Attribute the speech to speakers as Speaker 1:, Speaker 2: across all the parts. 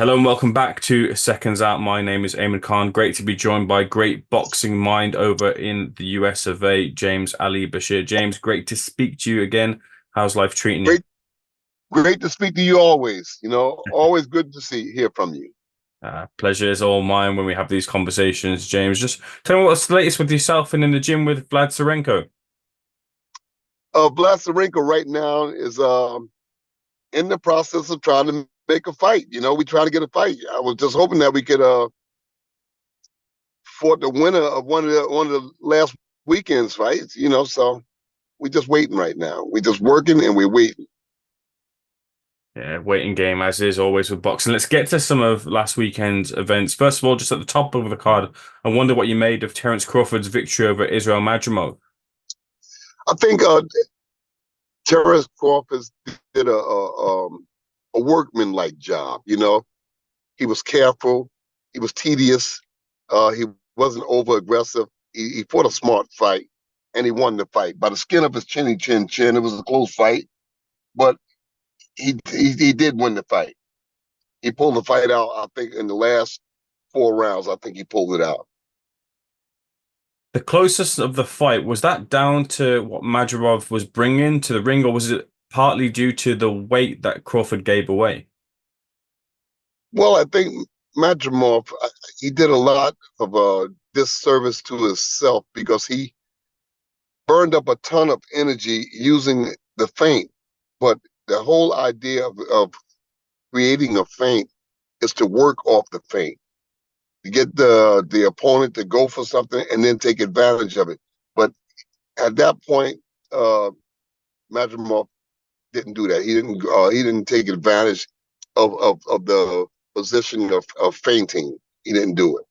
Speaker 1: Hello and welcome back to Seconds Out. My name is Eamon Khan. Great to be joined by great boxing mind over in the US of A, James Ali Bashir. James, great to speak to you again. How's life treating you?
Speaker 2: Great, great to speak to you always. Always good to hear from you.
Speaker 1: Pleasure is all mine when we have these conversations, James. Just tell me what's the latest with yourself and in the gym with Vlad Serenko.
Speaker 2: Blasterenko right now is in the process of trying to make a fight. We try to get a fight. I was just hoping that we could fought the winner of one of the last weekend's fights. So we're just waiting right now. We're just working and we're waiting.
Speaker 1: Yeah, waiting game as is always with boxing. Let's get to some of last weekend's events. First of all, just at the top of the card, I wonder what you made of Terence Crawford's victory over Israil Madrimov.
Speaker 2: I think Terence Crawford did a workman-like job. He was careful. He was tedious. He wasn't over aggressive. He fought a smart fight, and he won the fight by the skin of his chinny chin chin. It was a close fight, but he did win the fight. He pulled the fight out. I think in the last 4 rounds, I think he pulled it out.
Speaker 1: The closest of the fight, was that down to what Madrimov was bringing to the ring, or was it partly due to the weight that Crawford gave away?
Speaker 2: Well, I think Madrimov he did a lot of disservice to himself because he burned up a ton of energy using the feint. But the whole idea of creating a feint is to work off the feint, to get the opponent to go for something and then take advantage of it. But at that point, Madrimov didn't do that. He didn't take advantage of the position of feinting. He didn't do it.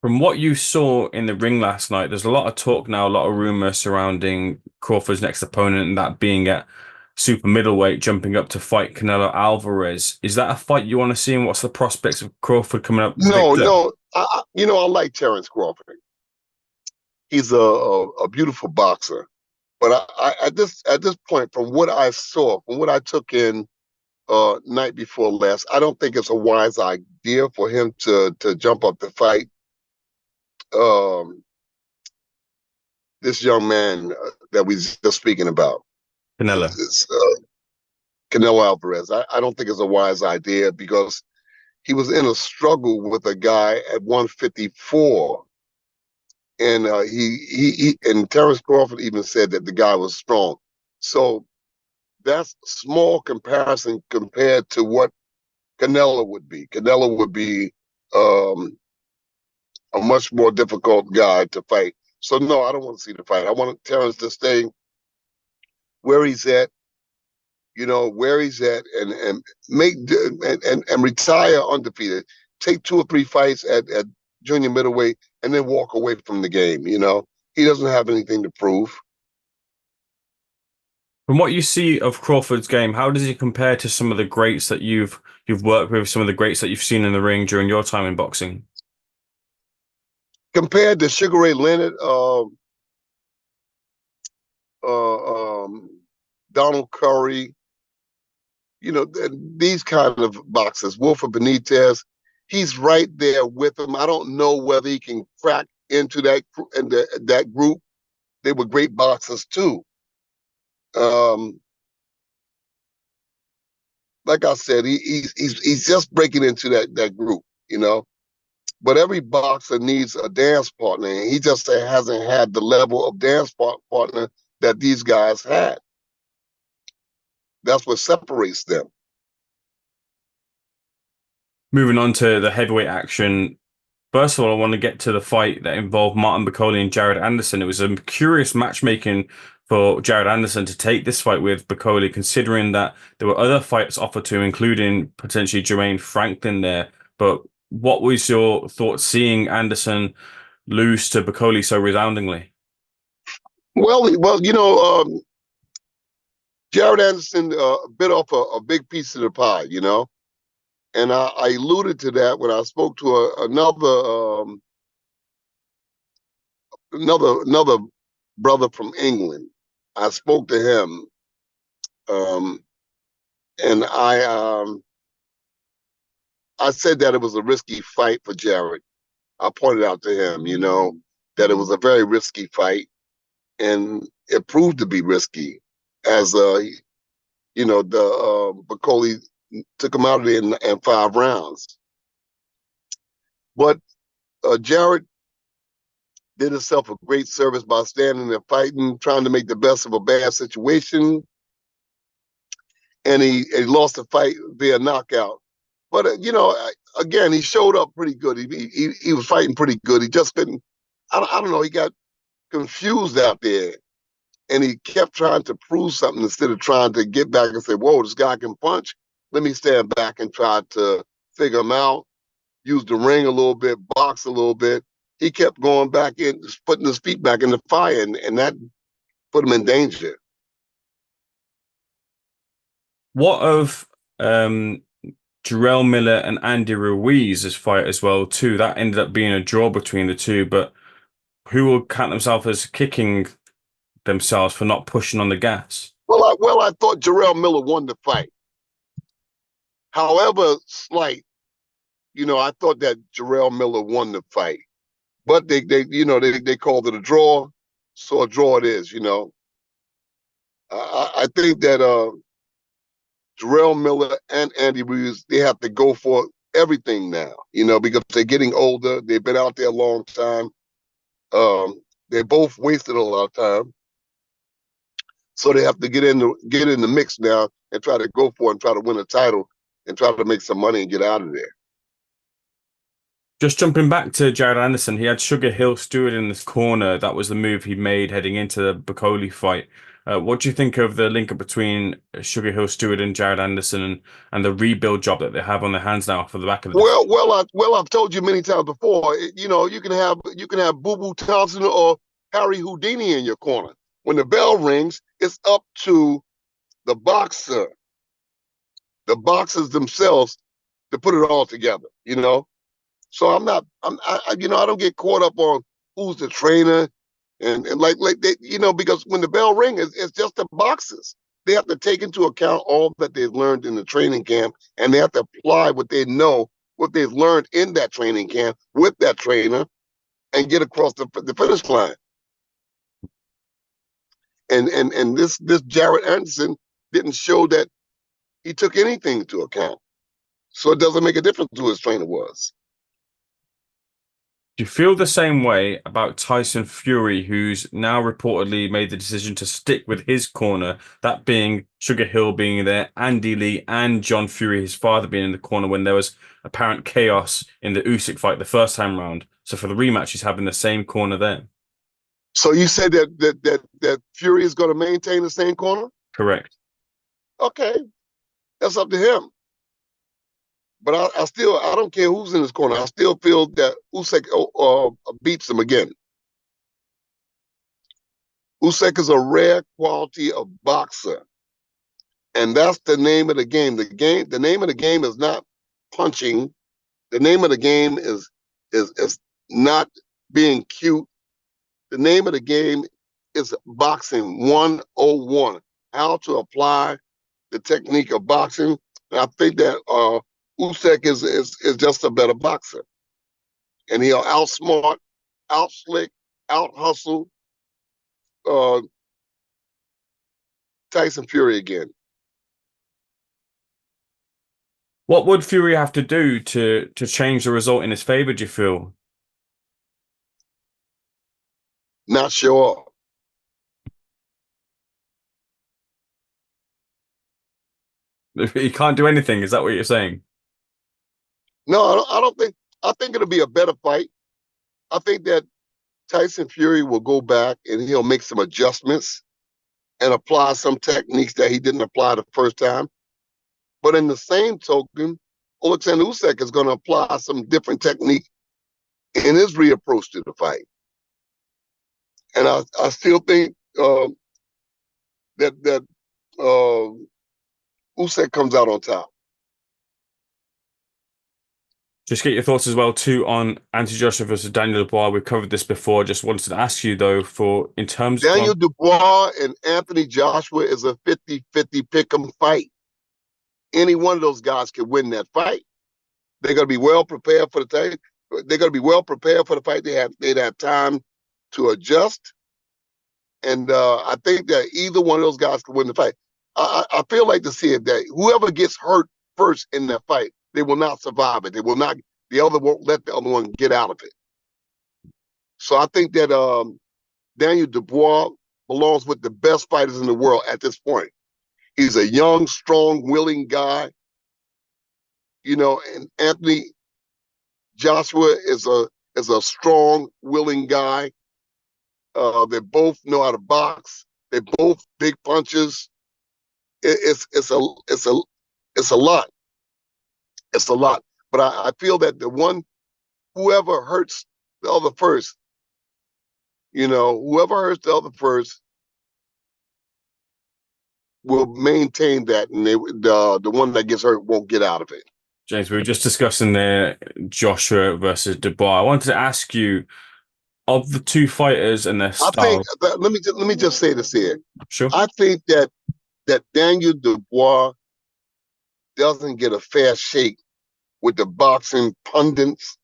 Speaker 1: From what you saw in the ring last night, there's a lot of talk now, a lot of rumor surrounding Crawford's next opponent, and that being at super middleweight, jumping up to fight Canelo Alvarez. Is that a fight you want to see, and what's the prospects of Crawford coming up
Speaker 2: No,
Speaker 1: victor?
Speaker 2: no. I like Terence Crawford. He's a beautiful boxer. But at this point, from what I saw, from what I took in night before last, I don't think it's a wise idea for him to jump up to fight um, this young man that we just speaking about.
Speaker 1: Canelo.
Speaker 2: It's Canelo Alvarez. I don't think it's a wise idea because he was in a struggle with a guy at 154, and he and Terence Crawford even said that the guy was strong. So that's small comparison compared to what Canelo would be. Canelo would be um, a much more difficult guy to fight. So no, I don't want to see the fight. I want Terence to stay where he's at, where he's at, and make and retire undefeated. Take 2 or 3 fights at junior middleweight, and then walk away from the game. He doesn't have anything to prove.
Speaker 1: From what you see of Crawford's game, how does he compare to some of the greats that you've worked with, some of the greats that you've seen in the ring during your time in boxing?
Speaker 2: Compared to Sugar Ray Leonard, Donald Curry, these kind of boxers, Wilfred Benitez, he's right there with him. I don't know whether he can crack into that group. They were great boxers too. Um, like I said, he's just breaking into that group, But every boxer needs a dance partner, and he just hasn't had the level of dance partner that these guys had. That's what separates them.
Speaker 1: Moving on to the heavyweight action. First of all, I want to get to the fight that involved Martin Bakole and Jared Anderson. It was a curious matchmaking for Jared Anderson to take this fight with Bakole, considering that there were other fights offered to him, including potentially Jermaine Franklin there. But what was your thought seeing Anderson lose to Bakole so resoundingly?
Speaker 2: Well, Jared Anderson bit off a big piece of the pie, and I alluded to that when I spoke to another brother from England. I spoke to him, and I said that it was a risky fight for Jared. I pointed out to him, that it was a very risky fight, and it proved to be risky as Bakole took him out of there in 5 rounds. But Jared did himself a great service by standing there fighting, trying to make the best of a bad situation. And he lost the fight via knockout. But, again, he showed up pretty good. He was fighting pretty good. He just couldn't, I don't know, he got confused out there. And he kept trying to prove something instead of trying to get back and say, whoa, this guy can punch. Let me stand back and try to figure him out, use the ring a little bit, box a little bit. He kept going back in, putting his feet back in the fire, and that put him in danger.
Speaker 1: What of Jerel Miller and Andy Ruiz's fight as well too? That ended up being a draw between the two, but who will count themselves as kicking themselves for not pushing on the gas?
Speaker 2: I thought Jerel Miller won the fight. However slight, I thought that Jerel Miller won the fight. But they called it a draw, so a draw it is. I think that Jerel Miller and Andy Ruiz, they have to go for everything now. Because they're getting older. They've been out there a long time. They both wasted a lot of time, so they have to get in the mix now and try to go for it and try to win a title and try to make some money and get out of there.
Speaker 1: Just jumping back to Jared Anderson, he had Sugar Hill Steward in this corner. That was the move he made heading into the Bakole fight. What do you think of the link up between Sugar Hill Steward and Jared Anderson and the rebuild job that they have on their hands now for the back of the
Speaker 2: I've told you many times before. You can have Boo Boo Thompson or Harry Houdini in your corner. When the bell rings, it's up to the boxers themselves to put it all together. So I don't get caught up on who's the trainer and like they, because when the bell rings, it's just the boxers. They have to take into account all that they've learned in the training camp, and they have to apply what they know, what they've learned in that training camp with that trainer, and get across the finish line. And this Jared Anderson didn't show that he took anything into account, so it doesn't make a difference who his trainer was.
Speaker 1: Do you feel the same way about Tyson Fury, who's now reportedly made the decision to stick with his corner, that being Sugar Hill being there, Andy Lee and John Fury, his father, being in the corner when there was apparent chaos in the Usyk fight the first time round. So for the rematch, he's having the same corner there.
Speaker 2: So you said that Fury is going to maintain the same corner?
Speaker 1: Correct.
Speaker 2: Okay, that's up to him. But I don't care who's in his corner. I still feel that Usyk beats him again. Usyk is a rare quality of boxer, and that's the name of the game. The name of the game is not punching. The name of the game is not being cute. The name of the game is boxing 101. How to apply the technique of boxing. And I think that Usyk is just a better boxer, and he'll outsmart, outslick, out-hustle Tyson Fury again.
Speaker 1: What would Fury have to do to change the result in his favor, do you feel?
Speaker 2: Not show up.
Speaker 1: He can't do anything. Is that what you're saying?
Speaker 2: No, I don't think. I think it'll be a better fight. I think that Tyson Fury will go back and he'll make some adjustments and apply some techniques that he didn't apply the first time. But in the same token, Oleksandr Usyk is going to apply some different technique in his reapproach to the fight. And I still think that Usyk comes out on top.
Speaker 1: Just get your thoughts as well too on Anthony Joshua versus Daniel Dubois. We've covered this before. Just wanted to ask you though, for in terms of
Speaker 2: Daniel Dubois and Anthony Joshua is a 50-50 pick'em fight. Any one of those guys could win that fight. They're going to be well prepared for the fight. They're going to be well prepared for the fight. They'd have time to adjust, and I think that either one of those guys can win the fight. I feel like to see it that whoever gets hurt first in that fight, they will not survive it. They will not. The other won't let the other one get out of it. So I think that Daniel Dubois belongs with the best fighters in the world at this point. He's a young, strong, willing guy. You know, and Anthony Joshua is a strong, willing guy. They both know how to box. They're both big punches. It's a lot. It's a lot. But I feel that whoever hurts the other first, whoever hurts the other first will maintain that, and the one that gets hurt won't get out of it.
Speaker 1: James, we were just discussing there Joshua versus Dubois. I wanted to ask you, of the two fighters and their style.
Speaker 2: I think let me just say this here.
Speaker 1: Sure.
Speaker 2: I think that Daniel Dubois doesn't get a fair shake with the boxing pundits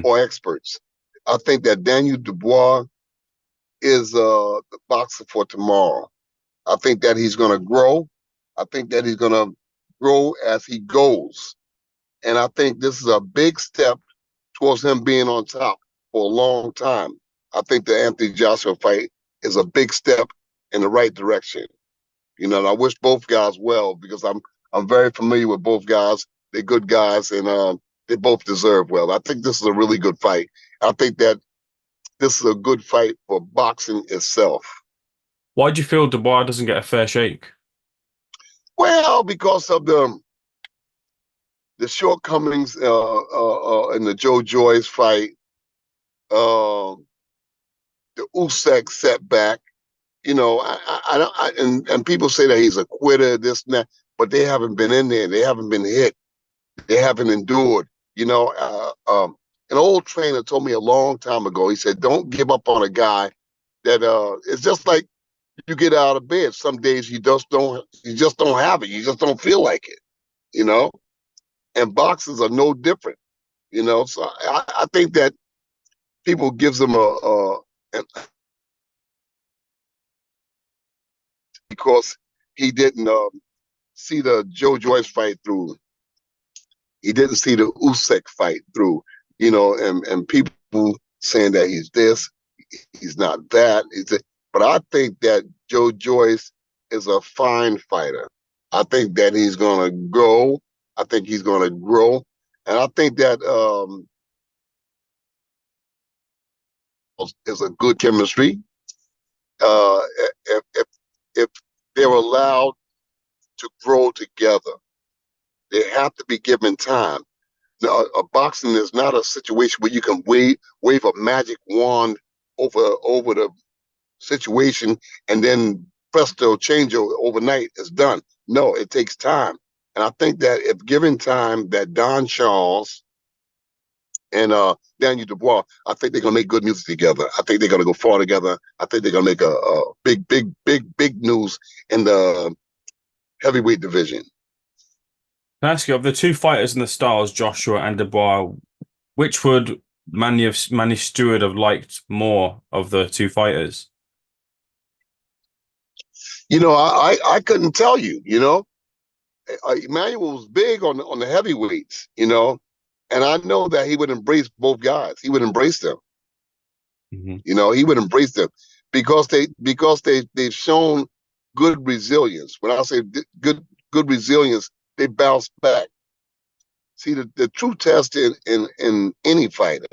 Speaker 2: or experts. I think that Daniel Dubois is the boxer for tomorrow. I think that he's going to grow. I think that he's going to grow as he goes. And I think this is a big step towards him being on top for a long time. I think the Anthony Joshua fight is a big step in the right direction. And I wish both guys well, because I'm very familiar with both guys. They're good guys, and they both deserve well. I think this is a really good fight. I think that this is a good fight for boxing itself.
Speaker 1: Why do you feel Dubois doesn't get a fair shake?
Speaker 2: Well, because of the shortcomings in the Joyce fight, the Usyk setback. And people say that he's a quitter, this and that, but they haven't been in there. They haven't been hit. They haven't endured. An old trainer told me a long time ago. He said, "Don't give up on a guy that it's just like you get out of bed. Some days you just don't have it. You just don't feel like it. And boxers are no different. So I think that people gives them because he didn't see the Joyce fight through. He didn't see the Usyk fight through. And people saying that he's this, he's not that. But I think that Joyce is a fine fighter. I think that he's going to go. I think he's going to grow. And I think that is a good chemistry. If they're allowed to grow together, they have to be given time. Now, boxing is not a situation where you can wave a magic wand over the situation and then presto, change overnight, is done. No, it takes time. And I think that if given time, that Don Charles and Daniel Dubois, I think they're going to make good music together. I think they're going to go far together. I think they're going to make a big news in the heavyweight division.
Speaker 1: Can I ask you, of the two fighters in the styles, Joshua and Dubois, which would Manny Steward have liked more of the two fighters?
Speaker 2: I couldn't tell you. Emmanuel was big on the heavyweights. And I know that he would embrace both guys. He would embrace them.
Speaker 1: Mm-hmm.
Speaker 2: He would embrace them because they've shown good resilience. When I say good resilience, they bounce back. See, the true test in any fighter,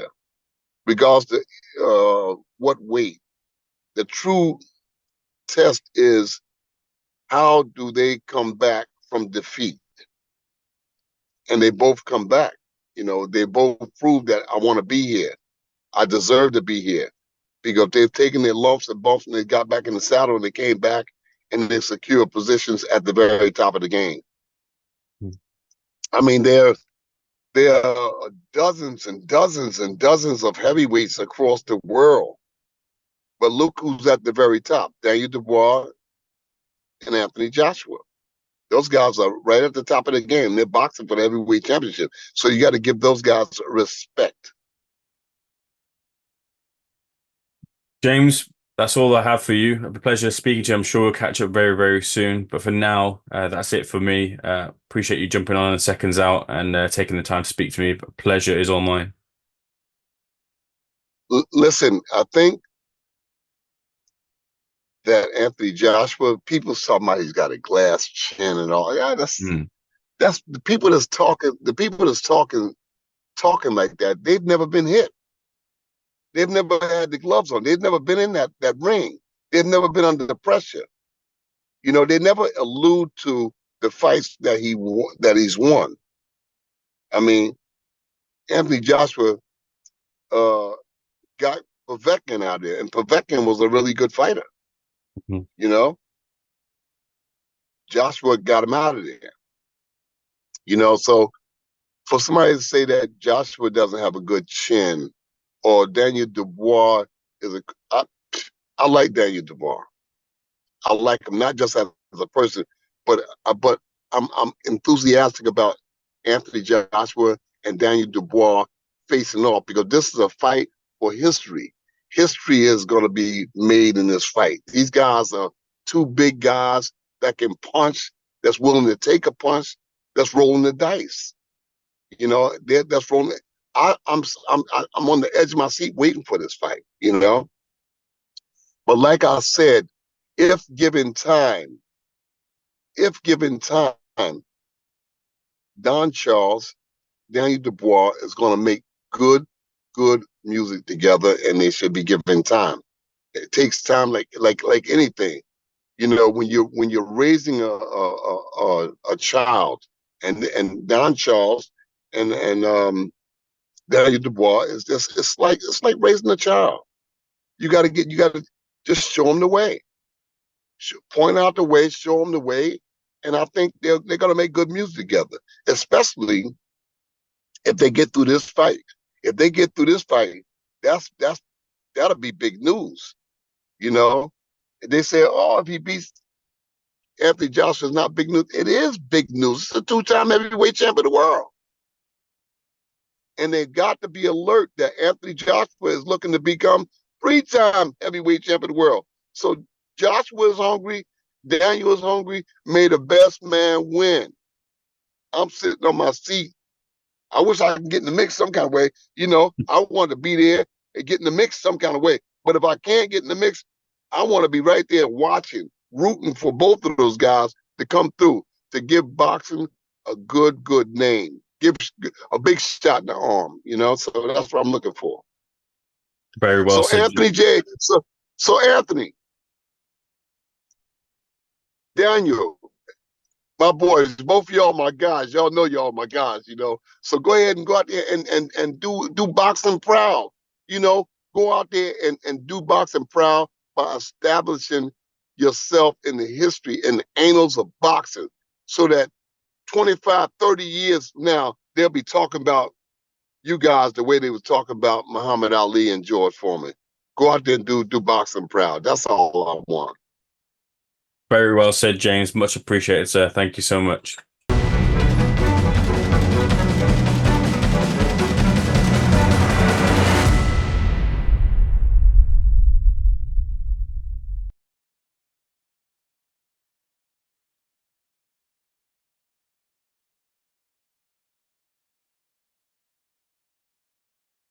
Speaker 2: regardless of what weight, the true test is how do they come back from defeat? And they both come back. They both prove that I want to be here. I deserve to be here, because they've taken their lumps and bumps and they got back in the saddle and they came back and they secured positions at the very top of the game. I mean, there are dozens and dozens and dozens of heavyweights across the world. But look who's at the very top: Daniel Dubois and Anthony Joshua. Those guys are right at the top of the game. They're boxing for the heavyweight championship. So you got to give those guys respect.
Speaker 1: James, that's all I have for you. A pleasure speaking to you. I'm sure we'll catch up very, very soon. But for now, that's it for me. Appreciate you jumping on Seconds Out and taking the time to speak to me. Pleasure is all mine.
Speaker 2: Listen, I think that Anthony Joshua, people talking about he's got a glass chin and all. Yeah, that's the people that's talking. The people that's talking like that. They've never been hit. They've never had the gloves on. They've never been in that ring. They've never been under the pressure. You know, they never allude to the fights that he's won. I mean, Anthony Joshua got Povetkin out there, and Povetkin was a really good fighter.
Speaker 1: Mhm.
Speaker 2: You know, Joshua got him out of there. You know, so for somebody to say that Joshua doesn't have a good chin, or Daniel Dubois is I like Daniel Dubois. I like him not just as a person, but I'm enthusiastic about Anthony Joshua and Daniel Dubois facing off, because this is a fight for history. History is going to be made in this fight. These guys are two big guys that can punch, that's willing to take a punch, that's rolling the dice. You know, that's rolling. I'm on the edge of my seat waiting for this fight. You know, but like I said, if given time, Don Charles, Daniel Dubois is going to make good music together, and they should be given time. It takes time, like anything. You know, when you're raising a child, and Don Charles and Daniel Dubois is just it's like raising a child. You got to just show them the way, point out the way, show them the way, and I think they're going to make good music together, especially if they get through this fight. If they get through this fight, that'll be big news. You know, they say, oh, if he beats Anthony Joshua, it's not big news. It is big news. It's a two-time heavyweight champion of the world. And they got to be alert that Anthony Joshua is looking to become three-time heavyweight champion of the world. So Joshua is hungry, Daniel is hungry, may the best man win. I'm sitting on my seat. I wish I could get in the mix some kind of way. You know, I want to be there and get in the mix some kind of way. But if I can't get in the mix, I want to be right there watching, rooting for both of those guys to come through, to give boxing a good name. Give a big shot in the arm, you know. So that's what I'm looking for.
Speaker 1: Very well
Speaker 2: So
Speaker 1: said.
Speaker 2: Anthony J. So Anthony, Daniel, my boys, both of y'all my guys. Y'all know y'all my guys, you know. So go ahead and go out there and do boxing proud. You know, go out there and do boxing proud by establishing yourself in the history, in the annals of boxing, so that 25, 30 years from now, they'll be talking about you guys the way they was talking about Muhammad Ali and George Foreman. Go out there and do boxing proud. That's all I want.
Speaker 1: Very well said, James. Much appreciated, sir. Thank you so much.